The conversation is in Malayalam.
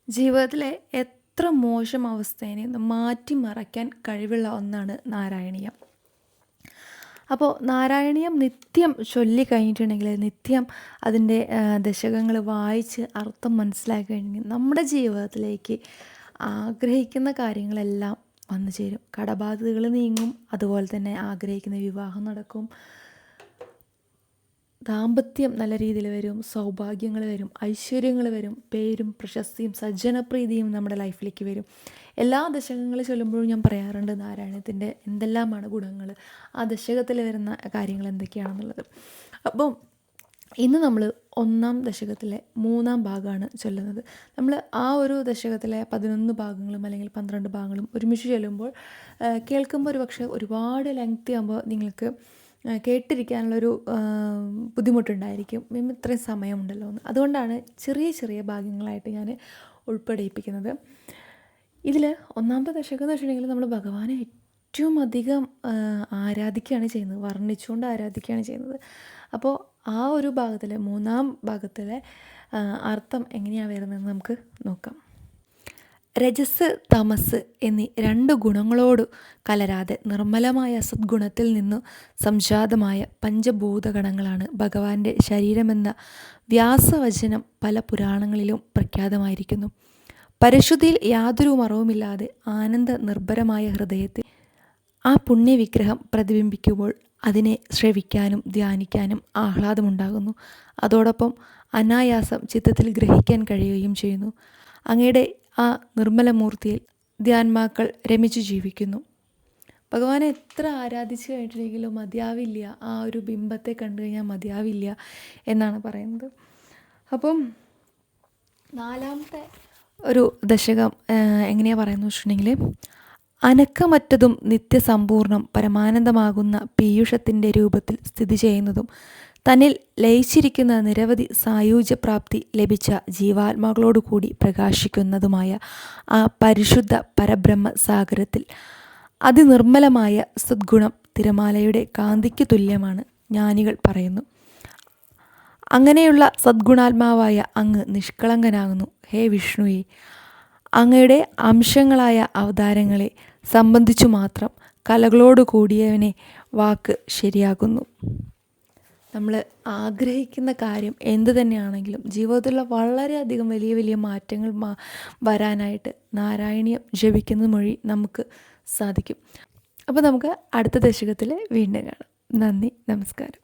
ജീവിതത്തിലെ എത്ര മോശം അവസ്ഥേനെ മാറ്റിമറിക്കാൻ കഴിവുള്ള ഒന്നാണ് നാരായണീയം. അപ്പോൾ നാരായണീയം നിത്യം ചൊല്ലിക്കഴിഞ്ഞിട്ടുണ്ടെങ്കിൽ, നിത്യം അതിൻ്റെ ദശകങ്ങൾ വായിച്ച് അർത്ഥം മനസ്സിലാക്കി കഴിഞ്ഞെങ്കിൽ നമ്മുടെ ജീവിതത്തിലേക്ക് ആഗ്രഹിക്കുന്ന കാര്യങ്ങളെല്ലാം വന്നു ചേരും. കടബാധ്യതകൾ നീങ്ങും, അതുപോലെ തന്നെ ആഗ്രഹിക്കുന്ന വിവാഹം നടക്കും, ദാമ്പത്യം നല്ല രീതിയിൽ വരും, സൗഭാഗ്യങ്ങൾ വരും, ഐശ്വര്യങ്ങൾ വരും, പേരും പ്രശസ്തിയും സജ്ജനപ്രീതിയും നമ്മുടെ ലൈഫിലേക്ക് വരും. എല്ലാ ദശകങ്ങൾ ചൊല്ലുമ്പോഴും ഞാൻ പറയാറുണ്ട് നാരായണത്തിൻ്റെ എന്തെല്ലാമാണ് ഗുണങ്ങൾ, ആ ദശകത്തിൽ വരുന്ന കാര്യങ്ങൾ എന്തൊക്കെയാണെന്നുള്ളത്. അപ്പം ഇന്ന് നമ്മൾ 1-ാം ദശകത്തിലെ 3-ാം ഭാഗമാണ് ചൊല്ലുന്നത്. നമ്മൾ ആ ഒരു ദശകത്തിലെ 11 ഭാഗങ്ങളും അല്ലെങ്കിൽ 12 ഭാഗങ്ങളും ഒരുമിച്ച് ചൊല്ലുമ്പോൾ കേൾക്കുമ്പോൾ ഒരു പക്ഷേ ഒരുപാട് ലെങ്തി ആകുമ്പോൾ നിങ്ങൾക്ക് കേട്ടിരിക്കാനുള്ളൊരു ബുദ്ധിമുട്ടുണ്ടായിരിക്കും. ഇത്രയും സമയമുണ്ടല്ലോ എന്ന്. അതുകൊണ്ടാണ് ചെറിയ ചെറിയ ഭാഗങ്ങളായിട്ട് ഞാൻ ഉൾപ്പെടിപ്പിക്കുന്നത്. ഇതിൽ 1-ാമത്തെ ദശകം എന്ന് വെച്ചിട്ടുണ്ടെങ്കിൽ നമ്മൾ ഭഗവാനെ ഏറ്റവും അധികം ആരാധിക്കുകയാണ് ചെയ്യുന്നത്, വർണ്ണിച്ചുകൊണ്ട് ആരാധിക്കുകയാണ് ചെയ്യുന്നത്. അപ്പോൾ ആ ഒരു ഭാഗത്തിലെ 3-ാം ഭാഗത്തിലെ അർത്ഥം എങ്ങനെയാണ് വരുന്നതെന്ന് നമുക്ക് നോക്കാം. രജസ്, തമസ് എന്നീ 2 ഗുണങ്ങളോട് കലരാതെ നിർമ്മലമായ സദ്ഗുണത്തിൽ നിന്നു സംജാതമായ പഞ്ചഭൂതഗണങ്ങളാണ് ഭഗവാന്റെ ശരീരമെന്ന വ്യാസവചനം പല പുരാണങ്ങളിലും പ്രഖ്യാതമായിരിക്കുന്നു. പരിശുദ്ധിയിൽ യാതൊരു മറവുമില്ലാതെ ആനന്ദ നിർഭരമായ ഹൃദയത്തിൽ ആ പുണ്യവിഗ്രഹം പ്രതിബിംബിക്കുമ്പോൾ അതിനെ ശ്രവിക്കാനും ധ്യാനിക്കാനും ആഹ്ലാദമുണ്ടാകുന്നു. അതോടൊപ്പം അനായാസം ചിത്തത്തിൽ ഗ്രഹിക്കാൻ കഴിയുകയും ചെയ്യുന്നു. അങ്ങയുടെ ആ നിർമ്മലമൂർത്തിയിൽ ധ്യാൻമാക്കൾ രമിച്ചു ജീവിക്കുന്നു. ഭഗവാനെ എത്ര ആരാധിച്ചു കഴിഞ്ഞിട്ടുണ്ടെങ്കിലും മതിയാവില്ല, ആ ഒരു ബിംബത്തെ കണ്ടു കഴിഞ്ഞാൽ മതിയാവില്ല എന്നാണ് പറയുന്നത്. അപ്പം 4-ാമത്തെ ഒരു ദശകം എങ്ങനെയാണ് പറയുന്നത് വെച്ചിട്ടുണ്ടെങ്കിൽ, അനക്കമറ്റതും നിത്യസമ്പൂർണം പരമാനന്ദമാകുന്ന പീയൂഷത്തിൻ്റെ രൂപത്തിൽ സ്ഥിതി ചെയ്യുന്നതും തന്നിൽ ലയിച്ചിരിക്കുന്ന നിരവധി സായുജ്യപ്രാപ്തി ലഭിച്ച ജീവാത്മാക്കളോടുകൂടി പ്രകാശിക്കുന്നതുമായ ആ പരിശുദ്ധ പരബ്രഹ്മ സാഗരത്തിൽ അതിനിർമ്മലമായ സദ്ഗുണം തിരമാലയുടെ കാന്തിക്ക് തുല്യമാണ് ജ്ഞാനികൾ പറയുന്നു. അങ്ങനെയുള്ള സദ്ഗുണാത്മാവായ അങ്ങ് നിഷ്കളങ്കനാകുന്നു. ഹേ വിഷ്ണുവേ, അങ്ങയുടെ അംശങ്ങളായ അവതാരങ്ങളെ സംബന്ധിച്ചു മാത്രം കലകളോട് കൂടിയവനെ വാക്ക് ശരിയാകുന്നു. നമ്മൾ ആഗ്രഹിക്കുന്ന കാര്യം എന്തു തന്നെയാണെങ്കിലും ജീവിതത്തിലുള്ള വളരെയധികം വലിയ വലിയ മാറ്റങ്ങൾ വരാനായിട്ട് നാരായണീയം ജപിക്കുന്നത് വഴി നമുക്ക് സാധിക്കും. അപ്പോൾ നമുക്ക് അടുത്ത ദശകത്തിൽ വീണ്ടും കാണാം. നന്ദി, നമസ്കാരം.